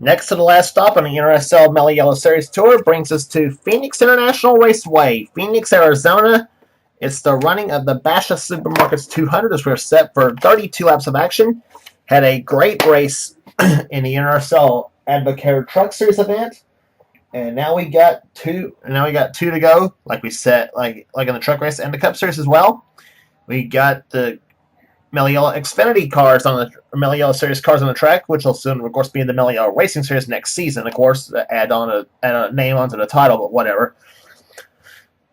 Next to the last stop on the NRSL Mello Yello Series Tour brings us to Phoenix International Raceway, Phoenix, Arizona. It's the running of the Basha Supermarkets 200 as we're set for 32 laps of action. Had a great race in the NRSL Advocator Truck Series event, and now we got two. To go, like we said, like in the truck race and the Cup Series as well. We got the Mello Yello Xfinity cars on the Mello Yello Series cars on the track, which will soon, of course, be in the Mello Yello Racing Series next season. Of course, add a name onto the title, but whatever.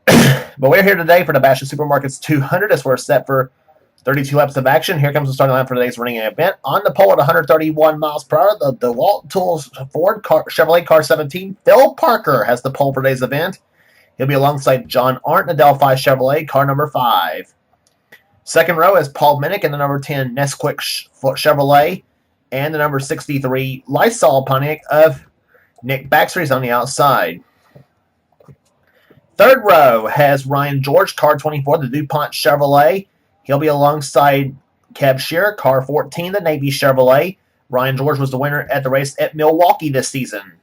But we're here today for the Basha Supermarkets 200 as we're set for 32 laps of action. Here comes the starting line for today's running event. On the pole at 131 miles per hour, the DeWalt Tools Ford Chevrolet Car 17. Phil Parker has the pole for today's event. He'll be alongside John Arndt in the Delphi Chevrolet Car number 5. Second row is Paul Minnick in the number 10 Nesquik Chevrolet and the number 63 Lysol Pontiac of Nick Baxter is on the outside. Third row has Ryan George, car 24, the DuPont Chevrolet. He'll be alongside Kev Shearer, car 14, the Navy Chevrolet. Ryan George was the winner at the race at Milwaukee this season.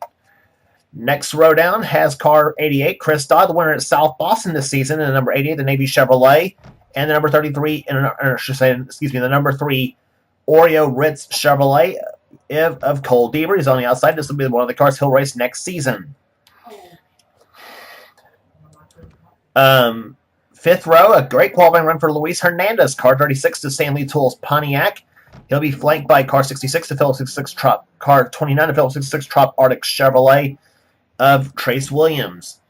Next row down has car 88, Chris Dodd, the winner at South Boston this season, and the number 88, the Navy Chevrolet. And the number 33, the number 3 Oreo Ritz Chevrolet of Cole Deaver. He's on the outside. This will be one of the cars he'll race next season. Fifth row, a great qualifying run for Luis Hernandez, car 36 to Stanley Tools Pontiac. He'll be flanked by car 66 to Phillips 66 Trop, car 29 to Phillips 66 Trop Arctic Chevrolet of Trace Williams.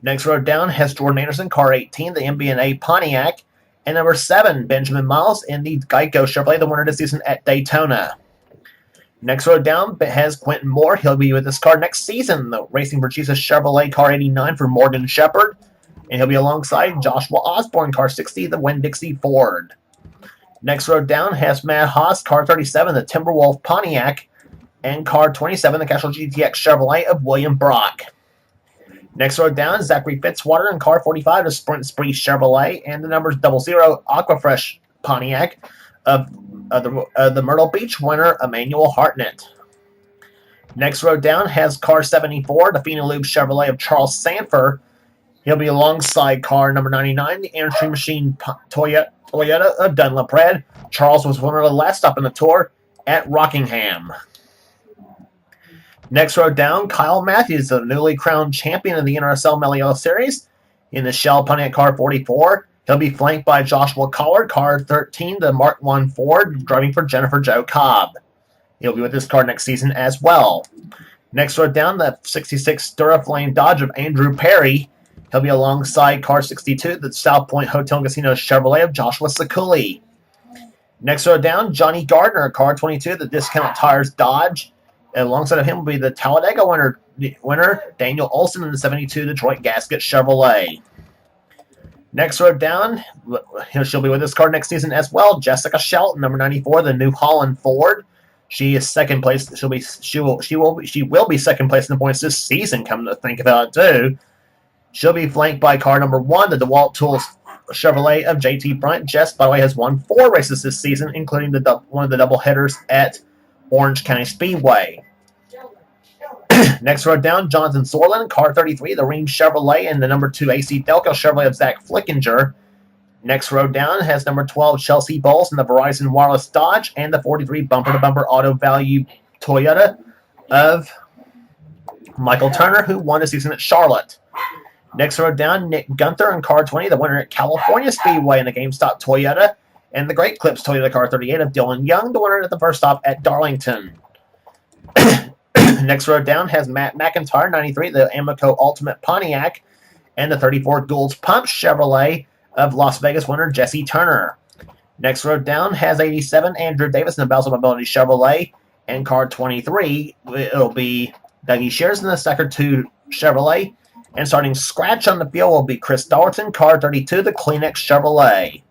Next row down has Jordan Anderson, car 18, the MB&A Pontiac. And number 7, Benjamin Miles in the Geico Chevrolet, the winner this season at Daytona. Next row down has Quentin Moore. He'll be with this car next season, the Racing for Jesus Chevrolet car 89 for Morgan Shepherd. And he'll be alongside Joshua Osborne, car 60, the Winn-Dixie Ford. Next row down has Matt Haas, car 37, the Timberwolf Pontiac. And car 27, the Casual GTX Chevrolet of William Brock. Next row down, Zachary Fitzwater in car 45, the Sprint Spree Chevrolet, and the number 00 Aquafresh Pontiac of the Myrtle Beach winner, Emmanuel Hartnett. Next row down has car 74, the Phenolube Chevrolet of Charles Sanford. He'll be alongside car number 99, the Airstream Machine Toyota of Dunlop Red. Charles was winner of the last stop in the tour at Rockingham. Next row down, Kyle Matthews, the newly crowned champion of the NRSL Mello Yello Series in the Shell Pontiac car 44. He'll be flanked by Joshua Collard, car 13, the Mark I Ford, driving for Jennifer Jo Cobb. He'll be with this car next season as well. Next row down, the 66 Duraflame Dodge of Andrew Perry. He'll be alongside car 62, the South Point Hotel and Casino Chevrolet of Joshua Sakuli. Next row down, Johnny Gardner, car 22, the Discount Tires Dodge. Alongside of him will be the Talladega winner Daniel Olson in the 72 Detroit Gasket Chevrolet. Next row down, she'll be with this car next season as well. Jessica Shelton, number 94, the New Holland Ford. She is second place. She will be second place in the points this season. Come to think about it too, she'll be flanked by car number 1, the DeWalt Tools Chevrolet of JT Bryant. Jess, by the way, has won 4 races this season, including one of the double headers at Orange County Speedway. Next row down, Jonathan Sorlin, car 33, the Ream Chevrolet, and the number 2 AC Delco Chevrolet of Zach Flickinger. Next row down has number 12, Chelsea Bowles, in the Verizon Wireless Dodge, and the 43 Bumper to Bumper Auto Value Toyota of Michael Turner, who won the season at Charlotte. Next row down, Nick Gunther in car 20, the winner at California Speedway in the GameStop Toyota, and the Great Clips Toyota car 38 of Dylan Young, the winner at the first stop at Darlington. Next row down has Matt McIntyre, 93, the Amoco Ultimate Pontiac, and the 34 Gould's Pump Chevrolet of Las Vegas winner Jesse Turner. Next row down has 87, Andrew Davis in the Bells of Mobility Chevrolet, and car 23, it'll be Dougie Shears in the Sector 2 Chevrolet, and starting scratch on the field will be Chris Dalton, car 32, the Kleenex Chevrolet.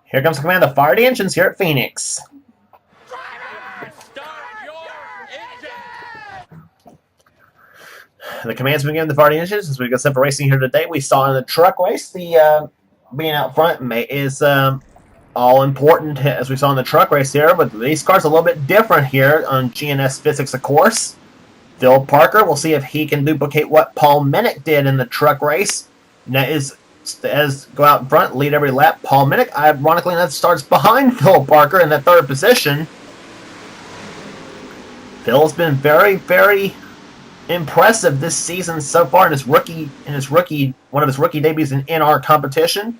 Here comes the command of Fire the Engines here at Phoenix. The commands begin the Fire the Engines as we get set for racing here today. We saw in the truck race, the being out front is all important as we saw in the truck race here, but these cars are a little bit different here on GNS Physics, of course. Phil Parker, we'll see if he can duplicate what Paul Minnick did in the truck race. And that is, as go out in front, lead every lap. Paul Minnick, ironically, that starts behind Phil Parker in the third position. Phil's been very, very impressive this season so far in one of his rookie debuts in NR competition.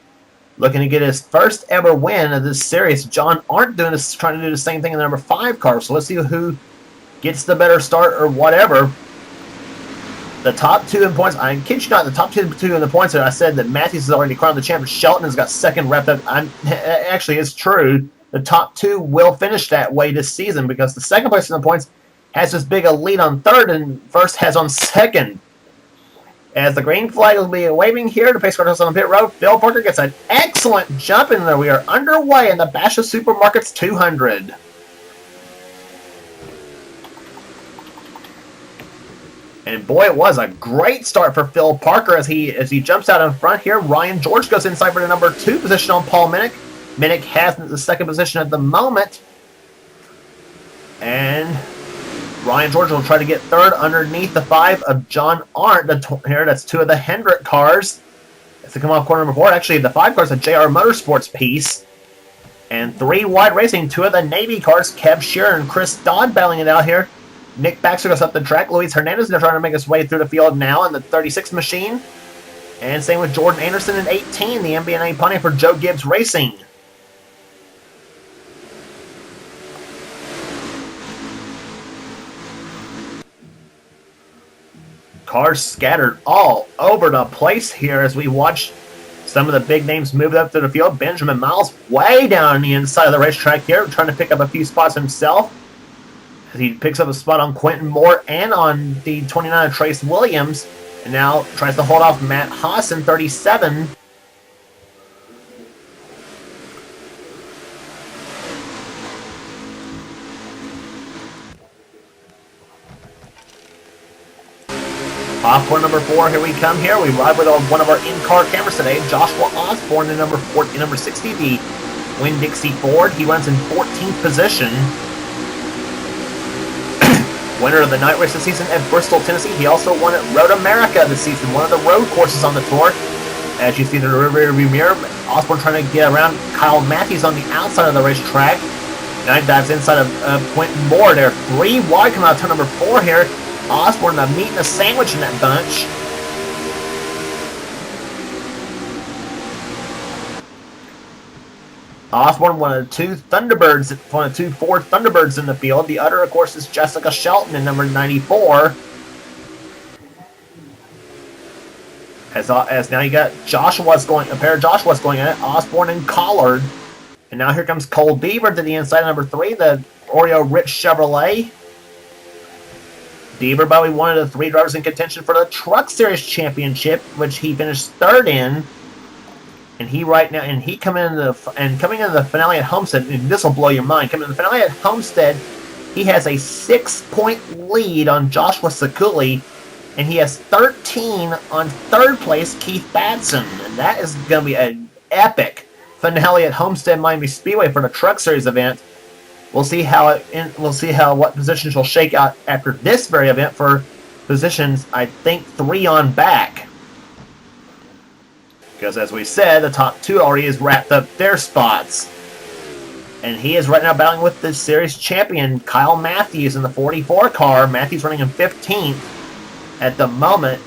Looking to get his first ever win of this series. John Arndt trying to do the same thing in the number 5 car. So let's see who gets the better start or whatever. The top 2 in points, I kid you not, the top 2 in the points that I said that Matthews has already crowned the champion. Shelton has got second rep. Actually, it's true. The top 2 will finish that way this season because the second place in the points has as big a lead on third and first has on second. As the green flag will be waving here, the pace car is on the pit road. Phil Parker gets an excellent jump in there. We are underway in the Basha Supermarkets 200. And boy, it was a great start for Phil Parker as he jumps out in front here. Ryan George goes inside for the number 2 position on Paul Minnick. Minnick has the second position at the moment. And Ryan George will try to get third underneath the 5 of John Arndt. Here, that's 2 of the Hendrick cars. As they come off corner number 4, actually the 5 cars, a JR Motorsports piece. And 3 wide racing, 2 of the Navy cars, Kev Shearer and Chris Dodd battling it out here. Nick Baxter goes up the track. Luis Hernandez is trying to make his way through the field now in the 36 machine. And same with Jordan Anderson in 18, the MBNA Pontiac for Joe Gibbs Racing. Cars scattered all over the place here as we watch some of the big names move up to the field. Benjamin Miles way down on the inside of the racetrack here, trying to pick up a few spots himself. As he picks up a spot on Quentin Moore and on the 29 of Trace Williams. And now tries to hold off Matt Haas in 37. Off corner number 4, here we come here. We ride with one of our in-car cameras today, Joshua Osborne in number 60, the Winn-Dixie Ford. He runs in 14th position. Winner of the night race this season at Bristol, Tennessee. He also won at Road America this season, one of the road courses on the tour. As you see the rearview mirror, Osborne trying to get around Kyle Matthews on the outside of the racetrack. Now he dives inside of Quentin Moore there. 3 wide coming out of turn number 4 here. Osborne, the meat and the sandwich in that bunch. Osborne, one of the 2 Ford Thunderbirds in the field. The other, of course, is Jessica Shelton in number 94. As now you got a pair of Joshua's going at it, Osborne and Collard. And now here comes Cole Deaver to the inside of number 3, the Oreo Rich Chevrolet. Deaver, by the way, one of the 3 drivers in contention for the Truck Series Championship, which he finished 3rd in. And coming into the finale at Homestead, and this will blow your mind. Coming into the finale at Homestead, he has a 6-point lead on Joshua Sakuli, and he has 13 on 3rd place Keith Batson. And that is going to be an epic finale at Homestead Miami Speedway for the Truck Series event. We'll see what positions will shake out after this very event for positions, I think, 3 on back. Because as we said, the top 2 already has wrapped up their spots. And he is right now battling with the series champion, Kyle Matthews, in the 44 car. Matthews running in 15th at the moment.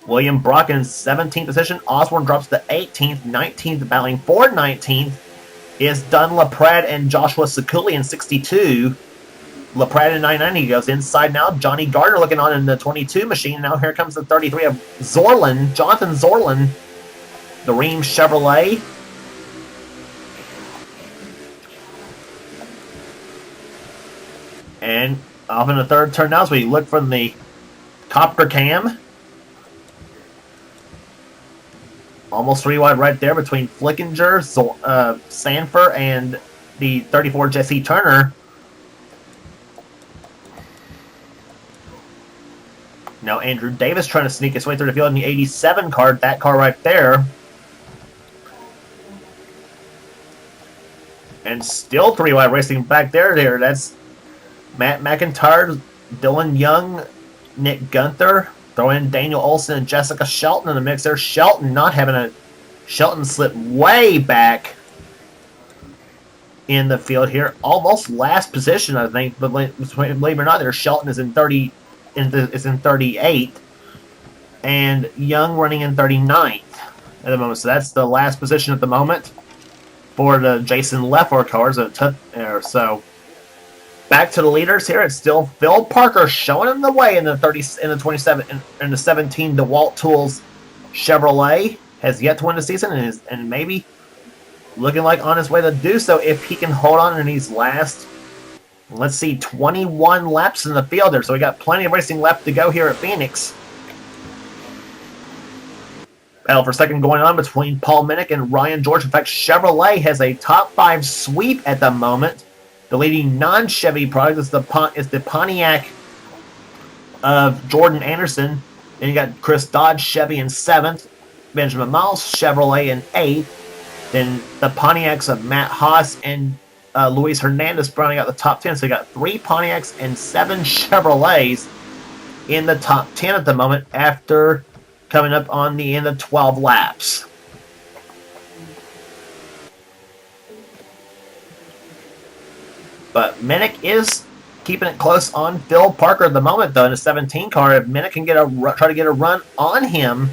William Brock in 17th position. Osborne drops to 18th. 19th, battling for 19th, is Dunn LaPrade and Joshua Sakuli in 62. LaPrade in 99, he goes inside now. Johnny Gardner looking on in the 22 machine. Now here comes the 33 of Jonathan Zorlin, the Ream Chevrolet. And off in the 3rd turn now as we look from the copter cam. Almost 3 wide right there between Flickinger, Sanford, and the 34 Jesse Turner. Now Andrew Davis trying to sneak his way through the field in the 87 car, that car right there. And still 3 wide racing back there. That's Matt McIntyre, Dylan Young, Nick Gunther. Throw in Daniel Olson and Jessica Shelton in the mix there. Shelton slipped way back in the field here. Almost last position, I think. But believe it or not, there Shelton is in 38. And Young running in 39th at the moment. So that's the last position at the moment for the Jason Leffler cars. So back to the leaders here. It's still Phil Parker showing him the way in the 17 DeWalt Tools Chevrolet. Has yet to win the season and maybe looking like on his way to do so if he can hold on in these last, let's see, 21 laps in the field there. So we got plenty of racing left to go here at Phoenix. Battle for second going on between Paul Minnick and Ryan George. In fact, Chevrolet has a top 5 sweep at the moment. The leading non-Chevy product is the Pontiac of Jordan Anderson. Then you got Chris Dodge Chevy in 7th. Benjamin Miles Chevrolet in 8th. Then the Pontiacs of Matt Haas and Luis Hernandez rounding out the top 10. So you got 3 Pontiacs and 7 Chevrolets in the top 10 at the moment after coming up on the end of 12 laps. But Minnick is keeping it close on Phil Parker at the moment, though, in a 17 car. If Minnick can try to get a run on him,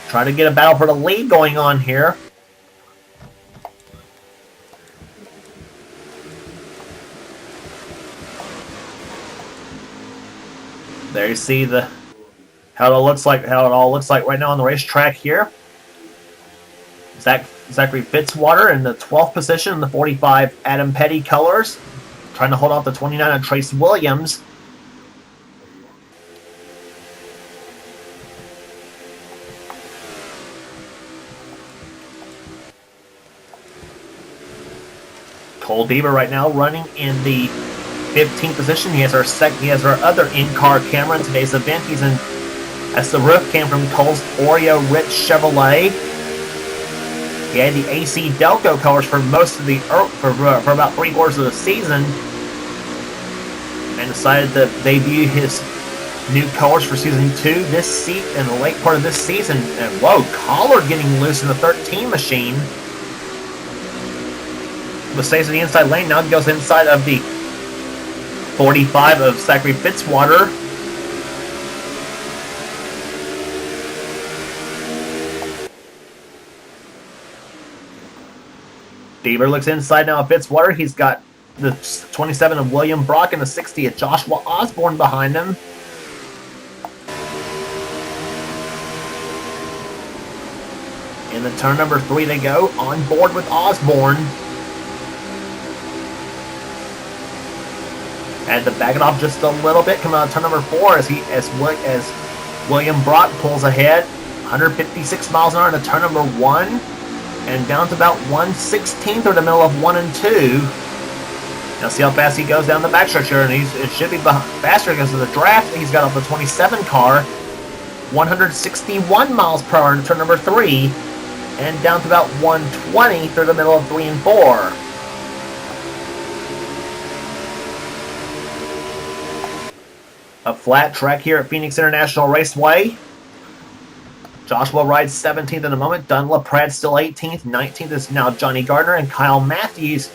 try to get a battle for the lead going on here. There you see how it all looks like right now on the racetrack here. Zachary Fitzwater in the 12th position in the 45 Adam Petty colors, trying to hold off the 29 of Trace Williams. Cole Bieber right now running in the 15th position. He has our other in-car camera in today's event. That's the roof cam from Cole's Oreo Rich Chevrolet. He had the AC Delco colors for most of for about 3/4 of the season, and decided to debut his new colors for season 2 in the late part of this season. And whoa, Collard getting loose in the 13 machine. But stays in the inside lane. Now goes inside of the 45 of Zachary Fitzwater. Bieber looks inside now of Fitzwater. He's got the 27 of William Brock and the 60 of Joshua Osborne behind him. In the turn number 3 they go, on board with Osborne. Had to back it off just a little bit, coming out of turn number 4 as William Brock pulls ahead. 156 miles an hour into turn number 1. And down to about 1/16 through the middle of 1 and 2. Now see how fast he goes down the backstretch here, and it should be faster because of the draft. He's got off the 27 car, 161 miles per hour into turn number 3, and down to about 120 through the middle of 3 and 4. A flat track here at Phoenix International Raceway. Joshua rides 17th in a moment. Dunlap Pratt still 18th. 19th is now Johnny Gardner, and Kyle Matthews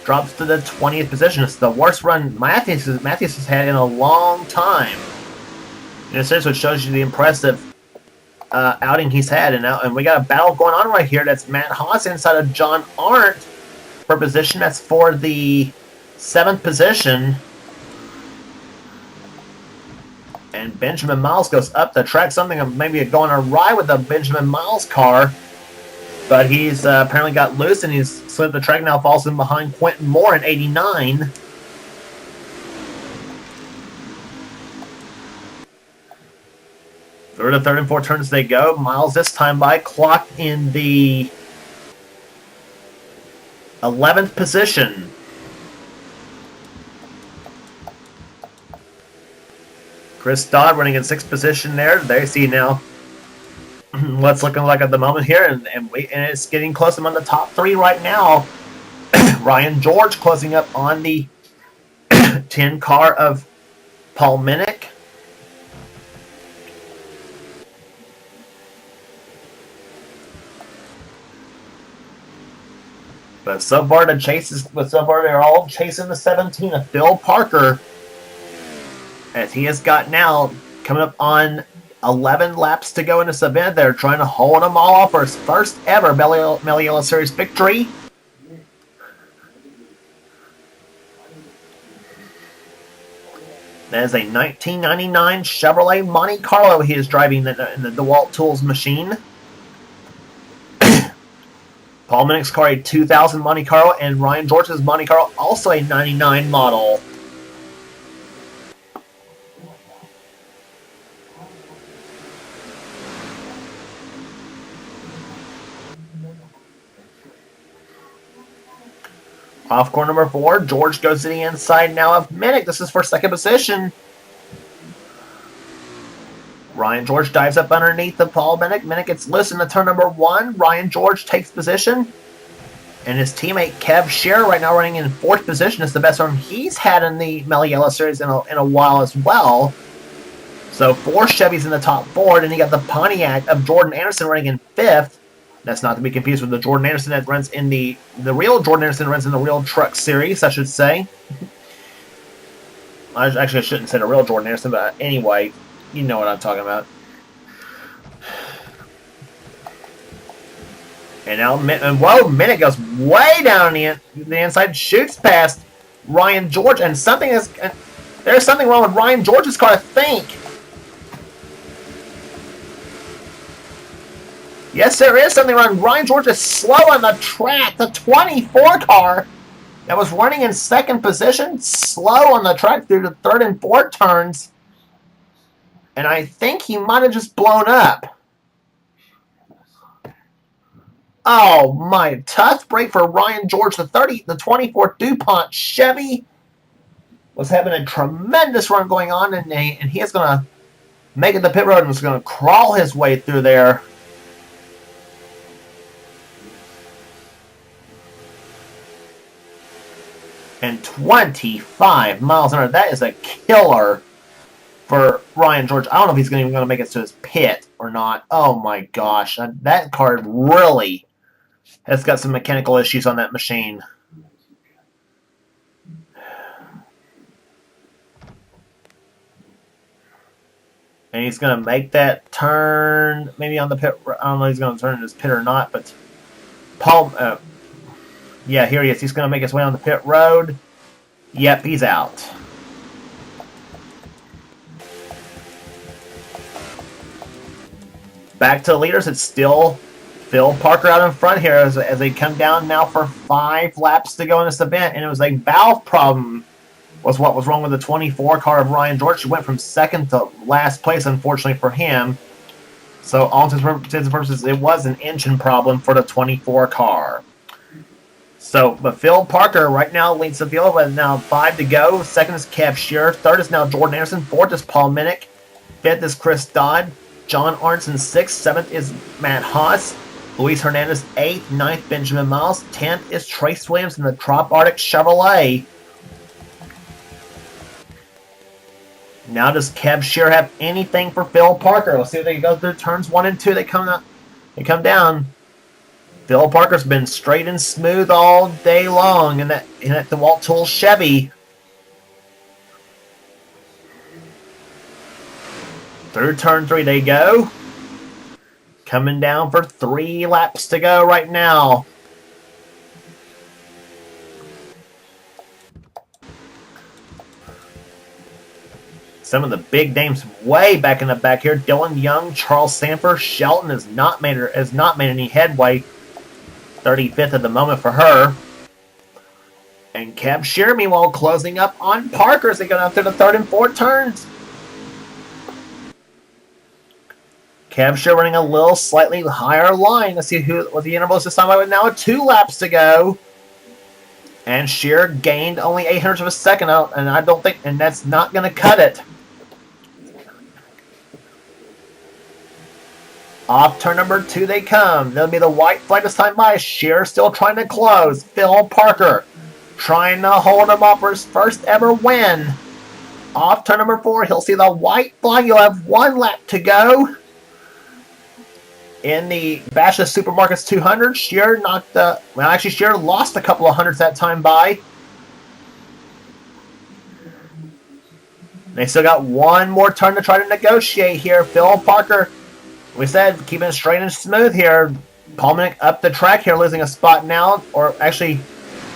drops to the 20th position. It's the worst run Matthews has had in a long time. And it seriously shows you the impressive outing he's had. And we got a battle going on right here. That's Matt Haas inside of John Arndt for position. That's for the 7th position. And Benjamin Miles goes up the track. Something maybe going awry with the Benjamin Miles car. But he's apparently got loose and he's slid the track. Now falls in behind Quentin Moore in 89. Through the 3rd and 4th turns they go. Miles this time by clocked in the 11th position. Chris Dodd running in 6th position there. There you see now what's looking like at the moment here, and it's getting close. I'm on the top 3 right now Ryan George closing up on the 10 car of Paul Minnick. But so far, they're all chasing the 17 of Phil Parker, as he has got now coming up on 11 laps to go in this event. They're trying to hold them all off for his first ever Mello Yello Series victory. That is a 1999 Chevrolet Monte Carlo he is driving in the DeWalt Tools machine. Paul Minnick's car, a 2000 Monte Carlo, and Ryan George's Monte Carlo, also a 99 model. Off corner number 4, George goes to the inside now of Minnick. This is for second position. Ryan George dives up underneath the Paul Minnick. Minnick gets loose in the turn number 1. Ryan George takes position. And his teammate Kev Scherer right now running in 4th position. It's the best run he's had in the Mello Yello Series in a while as well. So 4 Chevys in the top 4. Then you got the Pontiac of Jordan Anderson running in 5th. That's not to be confused with the Jordan Anderson that runs in the real Jordan Anderson runs in the Real Truck Series, I should say. I shouldn't say the real Jordan Anderson, but anyway, you know what I'm talking about. And now, Minnick goes way down the inside, shoots past Ryan George, and there's something wrong with Ryan George's car, I think. Yes, there is something wrong. Ryan George is slow on the track. The 24 car that was running in 2nd position, slow on the track through the 3rd and 4th turns. And I think he might have just blown up. Oh, my. Tough break for Ryan George. The 24 DuPont Chevy was having a tremendous run going on, and he is going to make it to pit road and was going to crawl his way through there. And 25 miles an hour. That is a killer for Ryan George. I don't know if he's even going to make it to his pit or not. Oh my gosh. That car really has got some mechanical issues on that machine. And he's going to make that turn maybe on the pit. I don't know if he's going to turn in his pit or not, but Paul... yeah, here he is. He's going to make his way on the pit road. Yep, he's out. Back to the leaders. It's still Phil Parker out in front here as they come down now for 5 laps to go in this event. And it was a valve problem was what was wrong with the 24 car of Ryan George. He went from 2nd to last place, unfortunately for him. So all intents and purposes, it was an engine problem for the 24 car. So, but Phil Parker right now leads the field with now 5 to go. 2nd is Kev Scherer. 3rd is now Jordan Anderson. 4th is Paul Minnick. 5th is Chris Dodd. John Arnson 6th. 7th is Matt Haas. Luis Hernandez 8th. 9th Benjamin Miles. 10th is Trace Williams in the Trop Arctic Chevrolet. Now does Kev Scherer have anything for Phil Parker? Let's see if they go through turns 1 and 2. They come down. Phil Parker's been straight and smooth all day long in that DeWalt Tools Chevy. Through turn 3 they go. Coming down for 3 laps to go right now. Some of the big names way back in the back here. Dylan Young, Charles Sanford, Shelton has not made any headway. 35th at the moment for her. And Kev Scherer, meanwhile, closing up on Parker as they go down through the 3rd and 4th turns. Kev Scherer running a little slightly higher line. Let's see what the interval is this time. Now 2 laps to go. And Scherer gained only 0.08 of a second out, and I don't think, and that's not going to cut it. Off turn number 2 they come. There'll be the white flag this time by. Scherer still trying to close. Phil Parker trying to hold him up for his first ever win. Off turn number 4, he'll see the white flag. You'll have 1 lap to go. In the Basha Supermarkets 200, Shearer Shearer lost a couple of hundreds that time by. They still got 1 more turn to try to negotiate here. Phil Parker, we said, keeping it straight and smooth here. Palminick up the track here, losing a spot now, or actually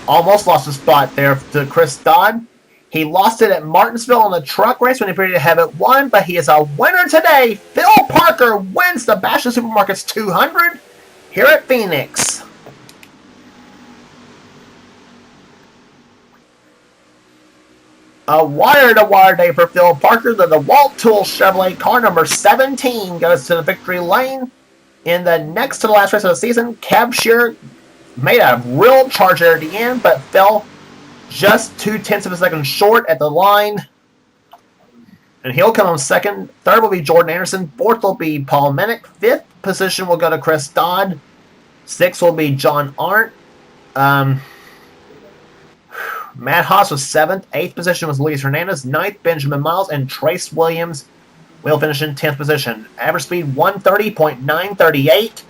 almost lost a spot there to Chris Dodd. He lost it at Martinsville in the truck race when he appeared to have it won, but he is a winner today. Phil Parker wins the Basha Supermarkets 200 here at Phoenix. A wire-to-wire day for Phil Parker. The DeWalt Tool Chevrolet car number 17 goes to the victory lane. In the next to the last race of the season, Kev Shearer made a real charge there at the end, but fell just 0.2 of a second short at the line. And he'll come on second. Third will be Jordan Anderson. Fourth will be Paul Mennick. Fifth position will go to Chris Dodd. Sixth will be John Arndt. Matt Haas was 7th. 8th position was Luis Hernandez. 9th, Benjamin Miles. And Trace Williams will finish in 10th position. Average speed 130.938.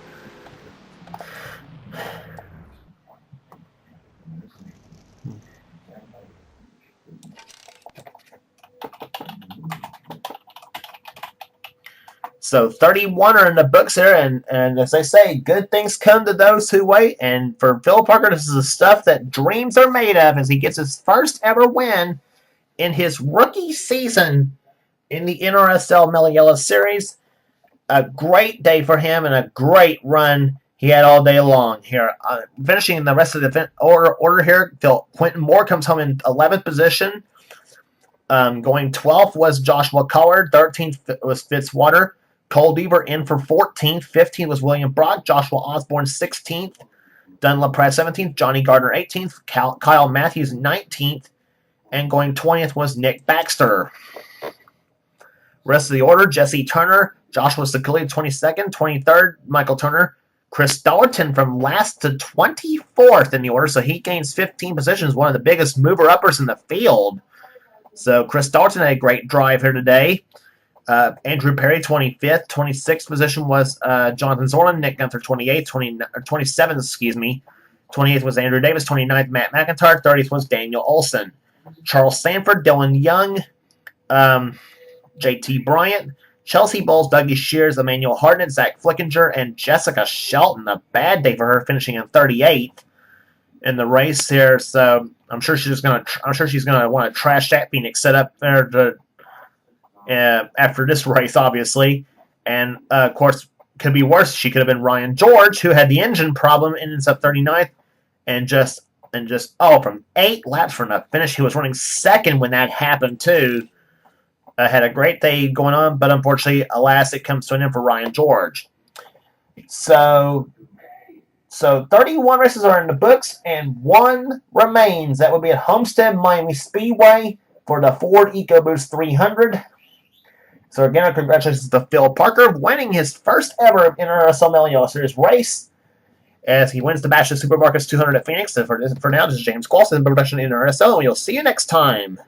So 31 are in the books there, and as they say, good things come to those who wait. And for Phil Parker, this is the stuff that dreams are made of as he gets his first ever win in his rookie season in the NRSL Mello Yello Series. A great day for him and a great run he had all day long here. Finishing the rest of the order here, Quentin Moore comes home in 11th position. Going 12th was Joshua Collard. 13th was Fitzwater. Cole Deaver in for 14th. 15th was William Brock. Joshua Osborne 16th. Dunlap Pratt 17th. Johnny Gardner 18th. Kyle Matthews 19th. And going 20th was Nick Baxter. Rest of the order, Jesse Turner. Joshua Sekili 22nd. 23rd, Michael Turner. Chris Dollerton from last to 24th in the order, so he gains 15 positions. One of the biggest mover-uppers in the field. So Chris Dollerton had a great drive here today. Andrew Perry, 25th. 26th position was Jonathan Zorlin. Nick Gunther, 27th, excuse me. 28th was Andrew Davis. 29th, Matt McIntyre. 30th was Daniel Olson. Charles Sanford, Dylan Young, JT Bryant, Chelsea Bowles, Dougie Shears, Emmanuel Harden, Zach Flickinger, and Jessica Shelton. A bad day for her, finishing in 38th in the race here. So I'm sure she's gonna want to trash that Phoenix setup there to, after this race, obviously. And of course, could be worse. She could have been Ryan George, who had the engine problem and ends up 39th, and from 8 laps from the finish, he was running second when that happened too. Had a great day going on, but unfortunately, alas, it comes to an end for Ryan George. So 31 races are in the books, and 1 remains. That would be at Homestead Miami Speedway for the Ford EcoBoost 300. So again, congratulations to Phil Parker winning his first ever NRSL Mello Yello Series race as he wins the Basha Supermarkets 200 at Phoenix. And for now, this is James Clausen, production NRSL, and we'll see you next time.